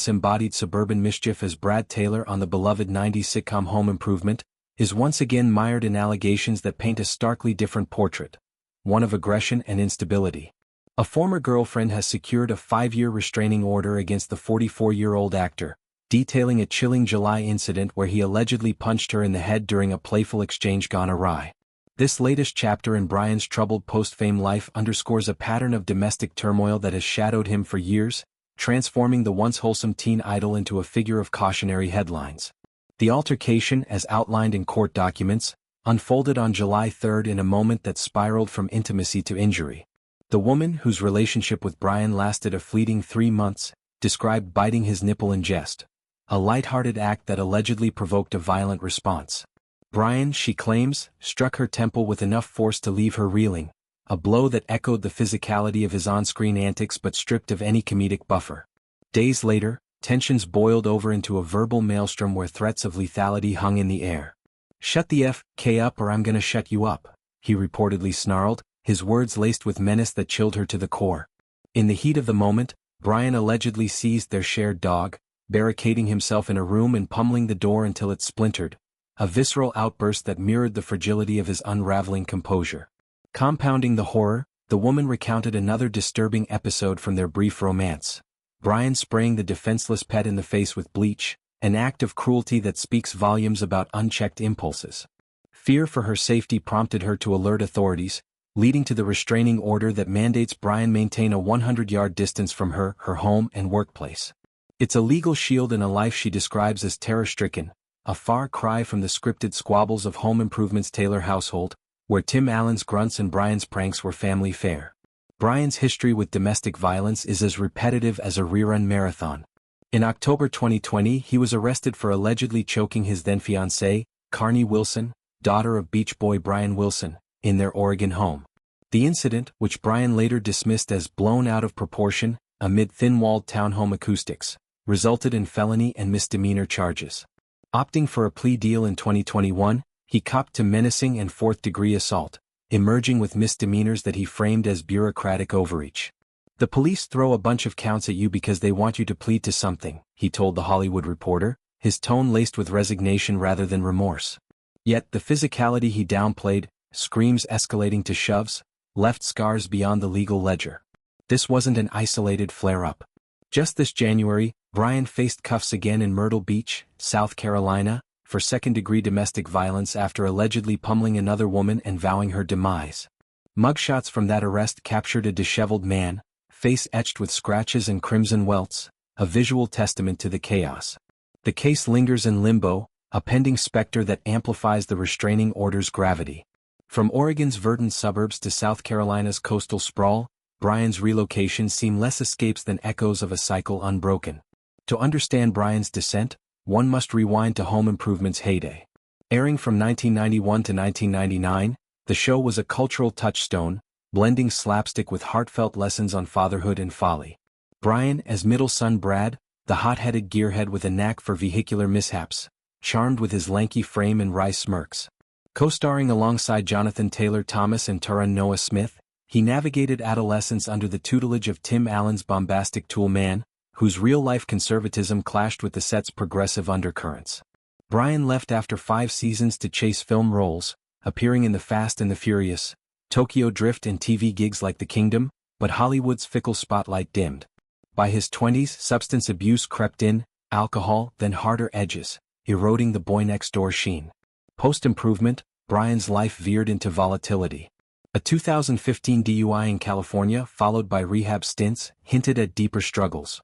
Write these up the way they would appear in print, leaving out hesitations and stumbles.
embodied suburban mischief as Brad Taylor on the beloved 90s sitcom Home Improvement, is once again mired in allegations that paint a starkly different portrait, one of aggression and instability. A former girlfriend has secured a 5-year restraining order against the 44-year-old actor, detailing a chilling July incident where he allegedly punched her in the head during a playful exchange gone awry. This latest chapter in Bryan's troubled post-fame life underscores a pattern of domestic turmoil that has shadowed him for years, transforming the once wholesome teen idol into a figure of cautionary headlines. The altercation, as outlined in court documents, unfolded on July 3 in a moment that spiraled from intimacy to injury. The woman, whose relationship with Bryan lasted a fleeting 3 months, described biting his nipple in jest, a light-hearted act that allegedly provoked a violent response. Bryan, she claims, struck her temple with enough force to leave her reeling, a blow that echoed the physicality of his on-screen antics but stripped of any comedic buffer. Days later, tensions boiled over into a verbal maelstrom where threats of lethality hung in the air. "Shut the F.K. up or I'm gonna shut you up," he reportedly snarled, his words laced with menace that chilled her to the core. In the heat of the moment, Bryan allegedly seized their shared dog, barricading himself in a room and pummeling the door until it splintered, a visceral outburst that mirrored the fragility of his unraveling composure. Compounding the horror, the woman recounted another disturbing episode from their brief romance. Bryan spraying the defenseless pet in the face with bleach, an act of cruelty that speaks volumes about unchecked impulses. Fear for her safety prompted her to alert authorities, leading to the restraining order that mandates Bryan maintain a 100-yard distance from her home and workplace. It's a legal shield in a life she describes as terror-stricken, a far cry from the scripted squabbles of Home Improvement's Taylor household, where Tim Allen's grunts and Bryan's pranks were family fare. Bryan's history with domestic violence is as repetitive as a rerun marathon. In October 2020, he was arrested for allegedly choking his then-fiancée, Carney Wilson, daughter of Beach Boy Brian Wilson, in their Oregon home. The incident, which Bryan later dismissed as blown out of proportion amid thin-walled townhome acoustics, resulted in felony and misdemeanor charges. Opting for a plea deal in 2021, he copped to menacing and fourth-degree assault, emerging with misdemeanors that he framed as bureaucratic overreach. "The police throw a bunch of counts at you because they want you to plead to something," he told The Hollywood Reporter, his tone laced with resignation rather than remorse. Yet the physicality he downplayed, screams escalating to shoves, left scars beyond the legal ledger. This wasn't an isolated flare-up. Just this January, Bryan faced cuffs again in Myrtle Beach, South Carolina, for second-degree domestic violence after allegedly pummeling another woman and vowing her demise. Mugshots from that arrest captured a disheveled man, face etched with scratches and crimson welts, a visual testament to the chaos. The case lingers in limbo, a pending specter that amplifies the restraining order's gravity. From Oregon's verdant suburbs to South Carolina's coastal sprawl, Bryan's relocations seem less escapes than echoes of a cycle unbroken. To understand Bryan's descent, one must rewind to Home Improvement's heyday. Airing from 1991 to 1999, the show was a cultural touchstone, blending slapstick with heartfelt lessons on fatherhood and folly. Bryan, as middle son Brad, the hot-headed gearhead with a knack for vehicular mishaps, charmed with his lanky frame and wry smirks. Co-starring alongside Jonathan Taylor Thomas and Taran Noah Smith, he navigated adolescence under the tutelage of Tim Allen's bombastic tool man, whose real-life conservatism clashed with the set's progressive undercurrents. Bryan left after 5 seasons to chase film roles, appearing in The Fast and the Furious, Tokyo Drift and TV gigs like The Kingdom, but Hollywood's fickle spotlight dimmed. By his 20s, substance abuse crept in, alcohol, then harder edges, eroding the boy-next-door sheen. Post-improvement, Bryan's life veered into volatility. A 2015 DUI in California, followed by rehab stints, hinted at deeper struggles.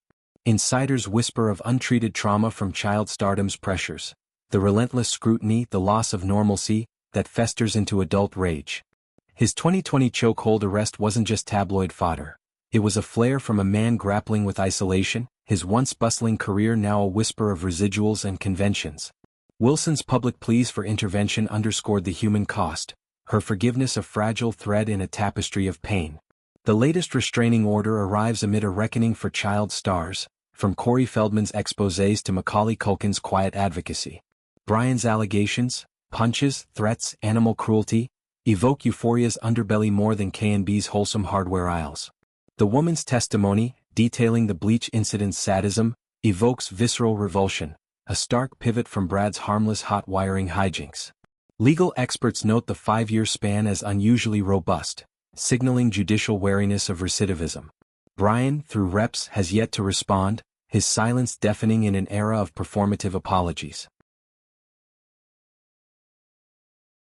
Insiders whisper of untreated trauma from child stardom's pressures, the relentless scrutiny, the loss of normalcy, that festers into adult rage. His 2020 chokehold arrest wasn't just tabloid fodder. It was a flare from a man grappling with isolation, his once bustling career now a whisper of residuals and conventions. Wilson's public pleas for intervention underscored the human cost, her forgiveness a fragile thread in a tapestry of pain. The latest restraining order arrives amid a reckoning for child stars, from Corey Feldman's exposés to Macaulay Culkin's quiet advocacy. Bryan's allegations, punches, threats, animal cruelty, evoke Euphoria's underbelly more than K&B's wholesome hardware aisles. The woman's testimony, detailing the bleach incident's sadism, evokes visceral revulsion, a stark pivot from Brad's harmless hot wiring hijinks. Legal experts note the 5-year span as unusually robust, signaling judicial wariness of recidivism. Bryan, through reps, has yet to respond, his silence deafening in an era of performative apologies.